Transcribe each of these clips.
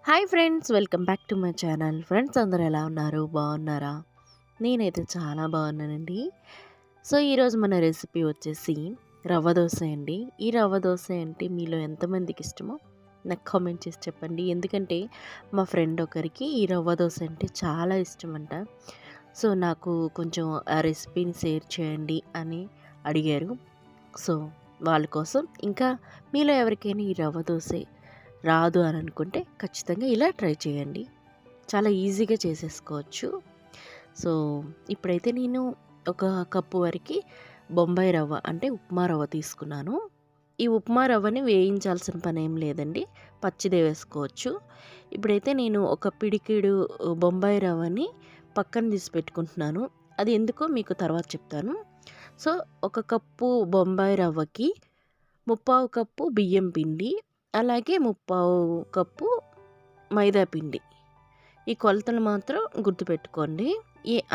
Hi friends, welcome back to my channel. Friends అందరూ ఎలా ఉన్నారు? బాగున్నారా? నేనైతే చాలా బాగున్నానండి. సో ఈరోజు మన రెసిపీ వచ్చేసి రవ్వ దోశ అండి. ఈ రవ్వ దోశ అంటే మీలో ఎంతమందికి ఇష్టమో నాకు కామెంట్ చేసి చెప్పండి. ఎందుకంటే మా ఫ్రెండ్ ఒకరికి ఈ రవ్వ దోశ అంటే చాలా ఇష్టం అంట. సో నాకు కొంచెం ఆ రెసిపీని షేర్ చేయండి అని అడిగారు. సో వాళ్ళ కోసం, ఇంకా మీలో ఎవరికైనా ఈ రవ్వ దోశ రాదు అని అనుకుంటే ఖచ్చితంగా ఇలా ట్రై చేయండి. చాలా ఈజీగా చేసేసుకోవచ్చు. సో ఇప్పుడైతే నేను ఒక కప్పు వరకు బొంబాయి రవ్వ అంటే ఉప్మా రవ్వ తీసుకున్నాను. ఈ ఉప్మా రవ్వని వేయించాల్సిన పని ఏం లేదండి, పచ్చిదే వేసుకోవచ్చు. ఇప్పుడైతే నేను ఒక పిడికిడు బొంబాయి రవ్వని పక్కన తీసి పెట్టుకుంటున్నాను. అది ఎందుకో మీకు తర్వాత చెప్తాను. సో ఒక కప్పు బొంబాయి రవ్వకి ముప్పావు కప్పు బియ్యం పిండి, అలాగే ముప్పావు కప్పు మైదా పిండి. ఈ కొలతలు మాత్రం గుర్తుపెట్టుకోండి.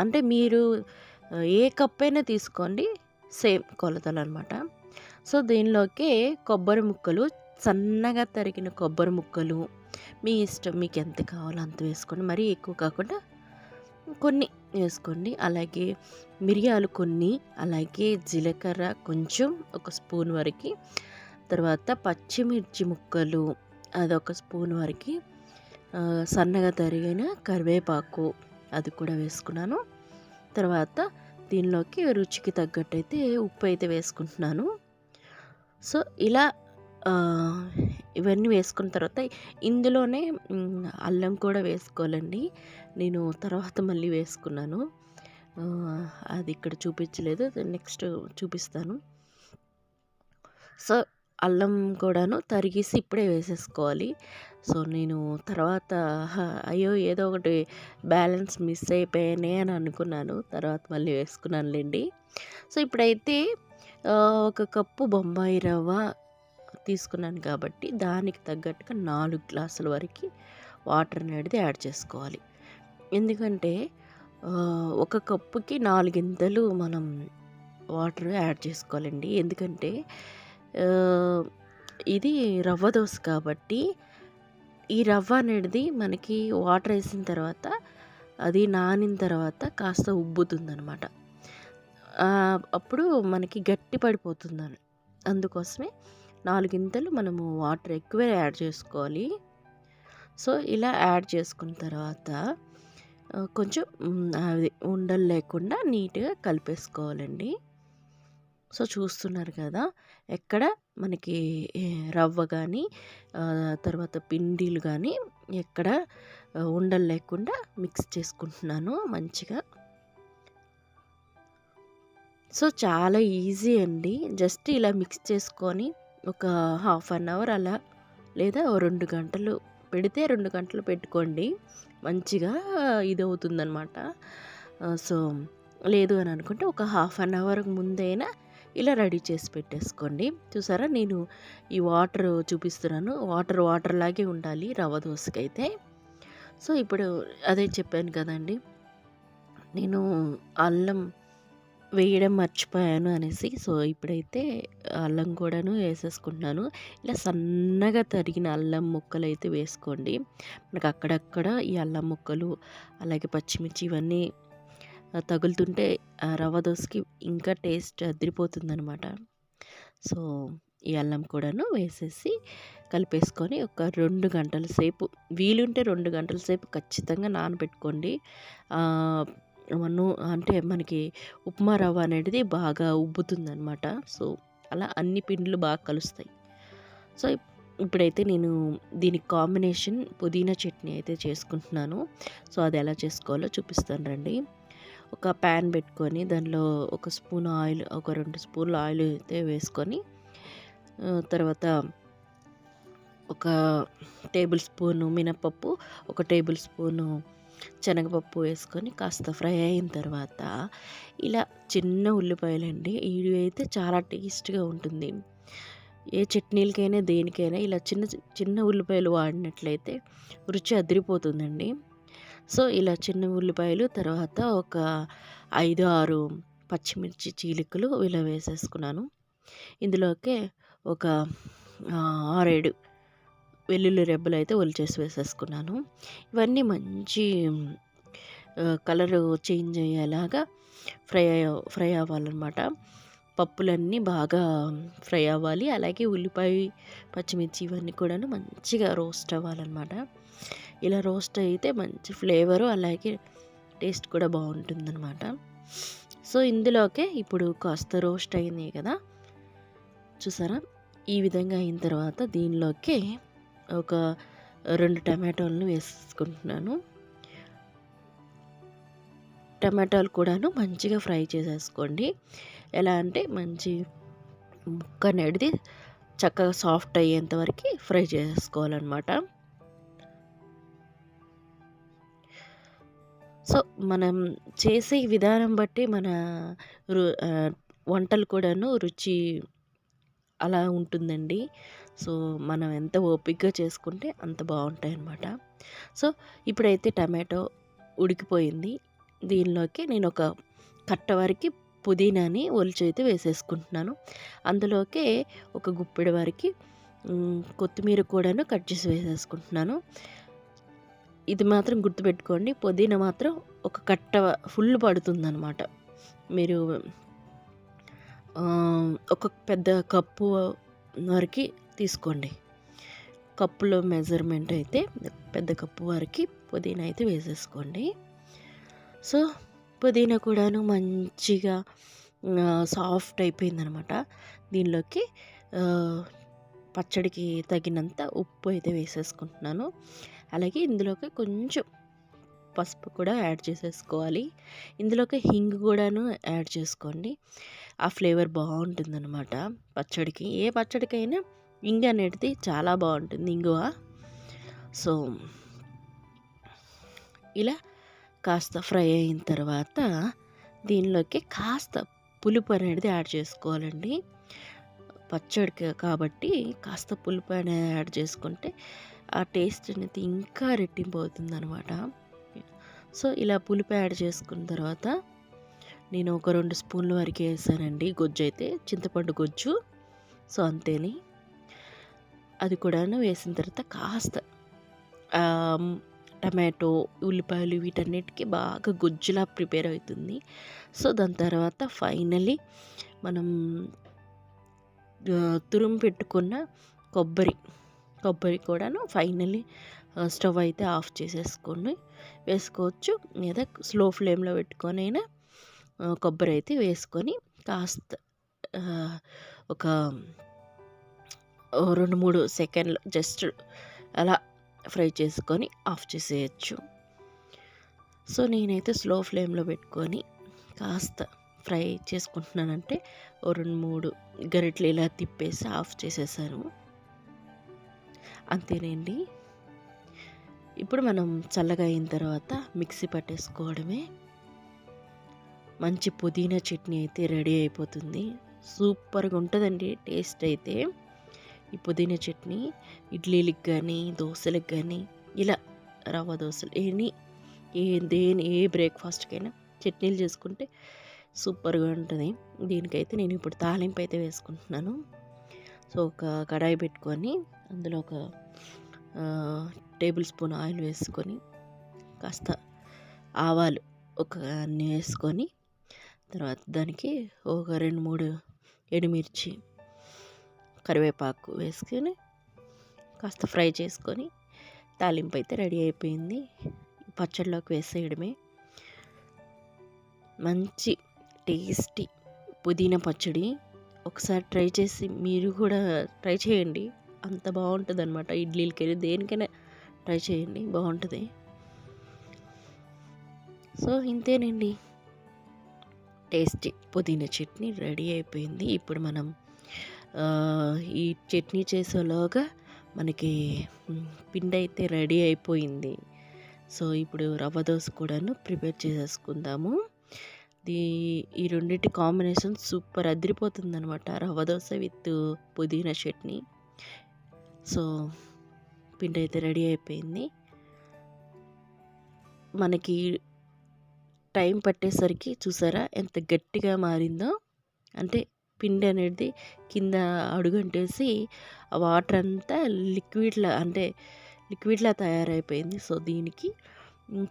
అంటే మీరు ఏ కప్ అయినా తీసుకోండి, సేమ్ కొలతలు అనమాట. సో దీనిలోకి కొబ్బరి ముక్కలు, సన్నగా తరిగిన కొబ్బరి ముక్కలు మీ ఇష్టం, మీకు ఎంత కావాలో అంత వేసుకోండి. మరీ ఎక్కువ కాకుండా కొన్ని వేసుకోండి. అలాగే మిరియాలు కొన్ని, అలాగే జీలకర్ర కొంచెం ఒక స్పూన్ వరకు, తర్వాత పచ్చిమిర్చి ముక్కలు అదొక స్పూన్ వరకు, సన్నగా తరిగిన కరివేపాకు అది కూడా వేసుకున్నాను. తర్వాత దీనిలోకి రుచికి తగ్గట్టయితే ఉప్పు అయితే వేసుకుంటున్నాను. సో ఇలా ఇవన్నీ వేసుకున్న తర్వాత ఇందులోనే అల్లం కూడా వేసుకోవాలండి. నేను తర్వాత మళ్ళీ వేసుకున్నాను, అది ఇక్కడ చూపించలేదు, నెక్స్ట్ చూపిస్తాను. సో అల్లం కూడాను తరిగేసి ఇప్పుడే వేసేసుకోవాలి. సో నేను తర్వాత అయ్యో ఏదో ఒకటి బ్యాలెన్స్ మిస్ అయిపోయానే అని అనుకున్నాను, తర్వాత మళ్ళీ వేసుకున్నానులేండి. సో ఇప్పుడైతే ఒక కప్పు బొంబాయి రవ్వ తీసుకున్నాను కాబట్టి దానికి తగ్గట్టుగా 4 గ్లాసుల వరకు వాటర్ అనేది యాడ్ చేసుకోవాలి. ఎందుకంటే ఒక కప్పుకి 4 ఇంతలు మనం వాటర్ యాడ్ చేసుకోవాలండి. ఎందుకంటే ఇది రవ్వ దోశ కాబట్టి ఈ రవ్వ అనేది మనకి వాటర్ వేసిన తర్వాత అది నానిన తర్వాత కాస్త ఉబ్బుతుందనమాట. అప్పుడు మనకి గట్టి పడిపోతుందని, అందుకోసమే 4 ఇంతలు మనము వాటర్ ఎక్కువే యాడ్ చేసుకోవాలి. సో ఇలా యాడ్ చేసుకున్న తర్వాత కొంచెం అది ఉండలు లేకుండా నీట్గా కలిపేసుకోవాలండి. సో చూస్తున్నారు కదా, ఎక్కడ మనకి రవ్వ కానీ తర్వాత పిండిలు కానీ ఎక్కడ ఉండలు లేకుండా మిక్స్ చేసుకుంటున్నాను మంచిగా. సో చాలా ఈజీ అండి. జస్ట్ ఇలా మిక్స్ చేసుకొని ఒక హాఫ్ అన్ అవర్ అలా, లేదా 2 గంటలు పెడితే 2 గంటలు పెట్టుకోండి, మంచిగా ఇది అవుతుందన్నమాట. సో లేదు అని అనుకుంటే ఒక హాఫ్ అన్ అవర్ ముందైనా ఇలా రెడీ చేసి పెట్టేసుకోండి. చూసారా, నేను ఈ వాటర్ చూపిస్తున్నాను, వాటర్ లాగే ఉండాలి రవ్వ దోశకైతే. సో ఇప్పుడు అదే చెప్పాను కదండి, నేను అల్లం వేయడం మర్చిపోయాను అనేసి. సో ఇప్పుడైతే అల్లం కూడాను వేసేసుకుంటున్నాను. ఇలా సన్నగా తరిగిన అల్లం ముక్కలు అయితే వేసుకోండి. మనకు అక్కడక్కడ ఈ అల్లం ముక్కలు అలాగే పచ్చిమిర్చి ఇవన్నీ తగులుతుంటే రవ్వ దోశకి ఇంకా టేస్ట్ అదిరిపోతుందనమాట. సో ఈ అల్లం కూడాను వేసేసి కలిపేసుకొని ఒక 2 గంటల సేపు, వీలుంటే 2 గంటల సేపు ఖచ్చితంగా నానబెట్టుకోండి. అంటే మనకి ఉప్మా రవ్వ అనేది బాగా ఉబ్బుతుందనమాట. సో అలా అన్ని పిండిలు బాగా కలుస్తాయి. సో ఇప్పుడైతే నేను దీనికి కాంబినేషన్ పుదీనా చట్నీ అయితే చేసుకుంటున్నాను. సో అది ఎలా చేసుకోవాలో చూపిస్తాను రండి. ఒక ప్యాన్ పెట్టుకొని దానిలో ఒక స్పూన్ ఆయిల్, ఒక 2 స్పూన్ల ఆయిల్ అయితే వేసుకొని, తర్వాత ఒక టేబుల్ స్పూను మినపప్పు, ఒక టేబుల్ స్పూను శనగపప్పు వేసుకొని కాస్త ఫ్రై అయిన తర్వాత ఇలా చిన్న ఉల్లిపాయలండి, ఇవి అయితే చాలా టేస్ట్గా ఉంటుంది. ఏ చట్నీలకైనా దేనికైనా ఇలా చిన్న చిన్న ఉల్లిపాయలు వాడినట్లయితే రుచి అదిరిపోతుందండి. సో ఇలా చిన్న ఉల్లిపాయలు, తర్వాత ఒక 5-6 పచ్చిమిర్చి చీలికలు ఇలా వేసేసుకున్నాను. ఇందులోకి ఒక 6-7 వెల్లుల్లి రెబ్బలు అయితే ఒలిచేసి వేసేసుకున్నాను. ఇవన్నీ మంచి కలరు చేంజ్ అయ్యేలాగా ఫ్రై అవ్వాలన్నమాట. పప్పులన్నీ బాగా ఫ్రై అవ్వాలి. అలాగే ఉల్లిపాయ, పచ్చిమిర్చి ఇవన్నీ కూడాను మంచిగా రోస్ట్ అవ్వాలన్నమాట. ఇలా రోస్ట్ అయితే మంచి ఫ్లేవరు అలాగే టేస్ట్ కూడా బాగుంటుందన్నమాట. సో ఇందులోకే ఇప్పుడు కాస్త రోస్ట్ అయింది కదా, చూసారా? ఈ విధంగా అయిన తర్వాత దీనిలోకి ఒక 2 టమాటోలను వేసుకుంటున్నాను. టమాటాలు కూడాను మంచిగా ఫ్రై చేసేసుకోండి. ఎలా అంటే మంచి ముక్క అనేది చక్కగా సాఫ్ట్ అయ్యేంత వరకు ఫ్రై చేసుకోవాలన్నమాట. సో మనం చేసే విధానం బట్టి మన వంటలు కూడాను రుచి అలా ఉంటుందండి. సో మనం ఎంత ఓపికగా చేసుకుంటే అంత బాగుంటాయి అన్నమాట. సో ఇప్పుడైతే టమాటో ఉడికిపోయింది. దీనిలోకి నేను ఒక కట్ట వరకు పుదీనాని ఒలిచైతే వేసేసుకుంటున్నాను. అందులోకే ఒక గుప్పెడు వరకు కొత్తిమీర కూడాను కట్ చేసి వేసేసుకుంటున్నాను. ఇది మాత్రం గుర్తుపెట్టుకోండి, పుదీనా మాత్రం ఒక కట్ట ఫుల్ పడుతుందన్నమాట. మీరు ఒక పెద్ద కప్పు వరకు తీసుకోండి. కప్పులో మెజర్మెంట్ అయితే పెద్ద కప్పు వరకు పుదీనా అయితే వేసేసుకోండి. సో పుదీనా కూడాను మంచిగా సాఫ్ట్ అయిపోయిందనమాట. దీనిలోకి పచ్చడికి తగినంత ఉప్పు అయితే వేసేసుకుంటున్నాను. అలాగే ఇందులోకి కొంచెం పసుపు కూడా యాడ్ చేసేసుకోవాలి. ఇందులోకి హింగ్ కూడాను యాడ్ చేసుకోండి. ఆ ఫ్లేవర్ బాగుంటుందన్నమాట పచ్చడికి. ఏ పచ్చడికైనా హింగ్ అనేది చాలా బాగుంటుంది, ఇంగువ. సో ఇలా కాస్త ఫ్రై అయిన తర్వాత దీనిలోకి కాస్త పులుపు అనేది యాడ్ చేసుకోవాలండి. పచ్చడికి కాబట్టి కాస్త పులుపు అనేది యాడ్ చేసుకుంటే ఆ టేస్ట్ అనేది ఇంకా రెట్టింపు అవుతుంది అనమాట. సో ఇలా పులుపు యాడ్ చేసుకున్న తర్వాత నేను ఒక 2 స్పూన్ల వరకు వేసానండి గొజ్జు అయితే, చింతపండు గొజ్జు. సో అంతేని. అది కూడాను వేసిన తర్వాత కాస్త టమాటో, ఉల్లిపాయలు వీటన్నిటికీ బాగా గుజ్జులా ప్రిపేర్ అవుతుంది. సో దాని తర్వాత ఫైనల్లీ మనం తురుము పెట్టుకున్న కొబ్బరి కూడాను ఫైనల్లీ స్టవ్ అయితే ఆఫ్ చేసేసుకొని వేసుకోవచ్చు, లేదా స్లో ఫ్లేమ్లో పెట్టుకొని అయినా కొబ్బరి అయితే వేసుకొని కాస్త ఒక 2-3 సెకండ్లు జస్ట్ అలా ఫ్రై చేసుకొని ఆఫ్ చేసేయచ్చు. సో నేనైతే స్లో ఫ్లేమ్లో పెట్టుకొని కాస్త ఫ్రై చేసుకుంటున్నానంటే 2-3 గరిటెలు ఇలా తిప్పేసి ఆఫ్ చేసేసాను. అంతేనండి. ఇప్పుడు మనం చల్లగా అయిన తర్వాత మిక్సీ పట్టేసుకోవడమే. మంచి పుదీనా చట్నీ అయితే రెడీ అయిపోతుంది. సూపర్గా ఉంటుందండి టేస్ట్ అయితే. ఈ పుదీనా చట్నీ ఇడ్లీలకు కానీ దోశలకు కానీ, ఇలా రవ్వ దోశలు ఏ బ్రేక్ఫాస్ట్కైనా చట్నీలు చేసుకుంటే సూపర్గా ఉంటుంది. దీనికైతే నేను ఇప్పుడు తాలింపు అయితే వేసుకుంటున్నాను. సో ఒక కడాయి పెట్టుకొని అందులో ఒక టేబుల్ స్పూన్ ఆయిల్ వేసుకొని కాస్త ఆవాలు అన్నీ వేసుకొని, తర్వాత దానికి ఒక 2-3 ఎండుమిర్చి, కరివేపాకు వేసుకొని కాస్త ఫ్రై చేసుకొని తాలింపు అయితే రెడీ అయిపోయింది. పచ్చడిలోకి వేసేయడమే. మంచి టేస్టీ పుదీనా పచ్చడి ఒకసారి ట్రై చేసి మీరు కూడా ట్రై చేయండి. అంత బాగుంటుంది అనమాట. ఇడ్లీలకైనా దేనికైనా ట్రై చేయండి, బాగుంటుంది. సో ఇంతేనండి, టేస్టీ పుదీనా చట్నీ రెడీ అయిపోయింది. ఇప్పుడు మనం ఈ చట్నీ చేసేలోగా మనకి పిండి అయితే రెడీ అయిపోయింది. సో ఇప్పుడు రవ్వ దోశ కూడాను ప్రిపేర్ చేసేసుకుందాము. ఈ రెండింటి కాంబినేషన్ సూపర్ అదిరిపోతుంది అనమాట, రవ్వ దోశ విత్ పుదీనా చట్నీ. సో పిండి అయితే రెడీ అయిపోయింది. మనకి టైం పట్టేసరికి చూసారా ఎంత గట్టిగా మారిందో. అంటే పిండి అనేది కింద అడుగంటేసి ఆ వాటర్ అంతా లిక్విడ్లా తయారైపోయింది. సో దీనికి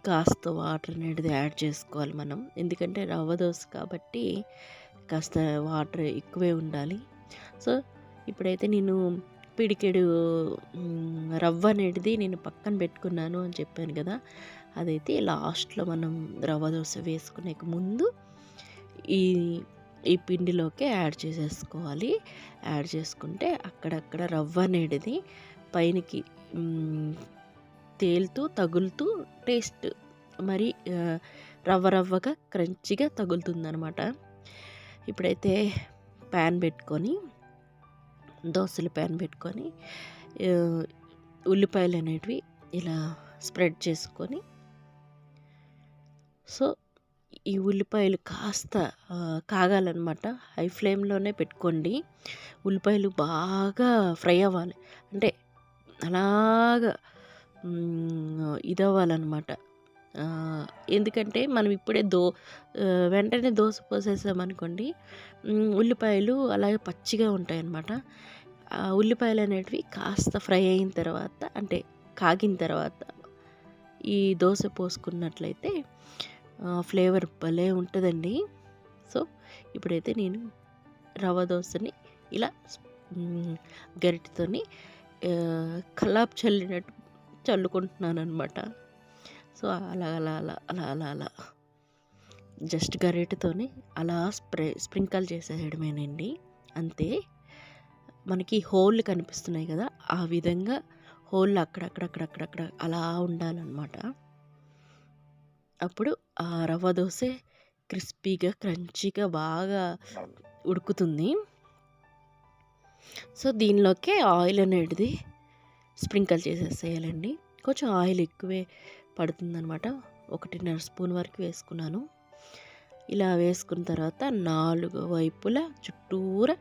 కాస్త వాటర్ అనేది యాడ్ చేసుకోవాలి మనం, ఎందుకంటే రవ్వ దోస కాబట్టి కాస్త వాటర్ ఎక్కువే ఉండాలి. సో ఇప్పుడైతే నేను పిడికెడు రవ్వ అనేది నేను పక్కన పెట్టుకున్నాను అని చెప్పాను కదా, అదైతే లాస్ట్లో మనం రవ్వ దోస వేసుకునే ముందు ఈ ఈ పిండిలోకి యాడ్ చేసేసుకోవాలి. యాడ్ చేసుకుంటే అక్కడక్కడ రవ్వ అనేది పైనకి తేలుతూ తగులుతూ టేస్ట్ మరి రవ్వగా క్రంచిగా తగులుతుందనమాట. ఇప్పుడైతే దోశల ప్యాన్ పెట్టుకొని ఉల్లిపాయలు అనేటివి ఇలా స్ప్రెడ్ చేసుకొని, సో ఈ ఉల్లిపాయలు కాస్త కాగాలన్నమాట. హై ఫ్లేమ్లోనే పెట్టుకోండి. ఉల్లిపాయలు బాగా ఫ్రై అవ్వాలి, అంటే అలాగా ఇదవ్వాలన్నమాట. ఎందుకంటే మనం ఇప్పుడే వెంటనే దోశ పోసేసామనుకోండి, ఉల్లిపాయలు అలాగే పచ్చిగా ఉంటాయన్నమాట. ఉల్లిపాయలు అనేటివి కాస్త ఫ్రై అయిన తర్వాత, అంటే కాగిన తర్వాత ఈ దోశ పోసుకున్నట్లయితే ఫ్లేవర్ భలే ఉంటుందండి. సో ఇప్పుడైతే నేను రవ్వ దోశని ఇలా గరిటెతోని కల్లాపు చల్లినట్టు చల్లుకుంటున్నాను అనమాట. సో అలా అలా అలా అలా అలా అలా జస్ట్ గరిటెతోని అలా స్ప్రింకల్ చేసేయడమేనండి, అంతే. మనకి హోల్ కనిపిస్తున్నాయి కదా, ఆ విధంగా హోల్ అక్కడక్కడక్కడక్కడక్కడ అలా ఉండాలన్నమాట. అప్పుడు ఆ రవ్వ దోశ క్రిస్పీగా క్రంచీగా బాగా ఉడుకుతుంది. సో దీనిలోకి ఆయిల్ అనేది స్ప్రింకల్ చేసేసేయాలండి. కొంచెం ఆయిల్ ఎక్కువే పడుతుందనమాట, 1.5 స్పూన్ వరకు వేసుకున్నాను. ఇలా వేసుకున్న తర్వాత 4 వైపులా చుట్టూరా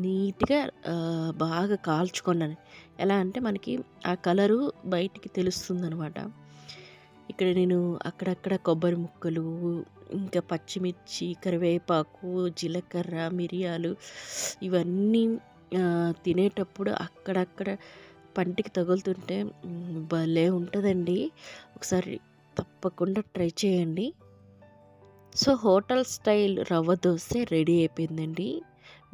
నీట్గా బాగా కాల్చుకున్నాను. ఎలా అంటే మనకి ఆ కలరు బయటికి తెలుస్తుందనమాట. ఇక్కడ నేను అక్కడక్కడ కొబ్బరి ముక్కలు, ఇంకా పచ్చిమిర్చి, కరివేపాకు, జీలకర్ర, మిరియాలు ఇవన్నీ తినేటప్పుడు అక్కడక్కడ పంటికి తగులుతుంటే భలే ఉంటుందండి. ఒకసారి తప్పకుండా ట్రై చేయండి. So hotel style rava dosa ready అయిపోయిందండి.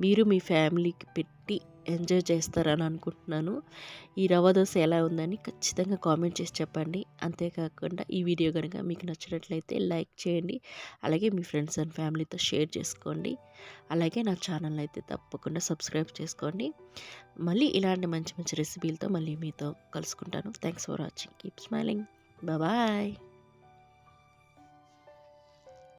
మీరు మీ ఫ్యామిలీకి పెట్టి ఎంజాయ్ చేస్తారని అనుకుంటున్నాను. ఈ రవ్వ దోశ ఎలా ఉందని ఖచ్చితంగా కామెంట్ చేసి చెప్పండి. అంతేకాకుండా ఈ వీడియో కనుక మీకు నచ్చినట్లయితే లైక్ చేయండి, అలాగే మీ ఫ్రెండ్స్ అండ్ ఫ్యామిలీతో షేర్ చేసుకోండి. అలాగే నా ఛానల్ అయితే తప్పకుండా సబ్స్క్రైబ్ చేసుకోండి. మళ్ళీ ఇలాంటి మంచి మంచి రెసిపీలతో మళ్ళీ మీతో కలుసుకుంటాను. Thanks for watching. Keep smiling. Bye.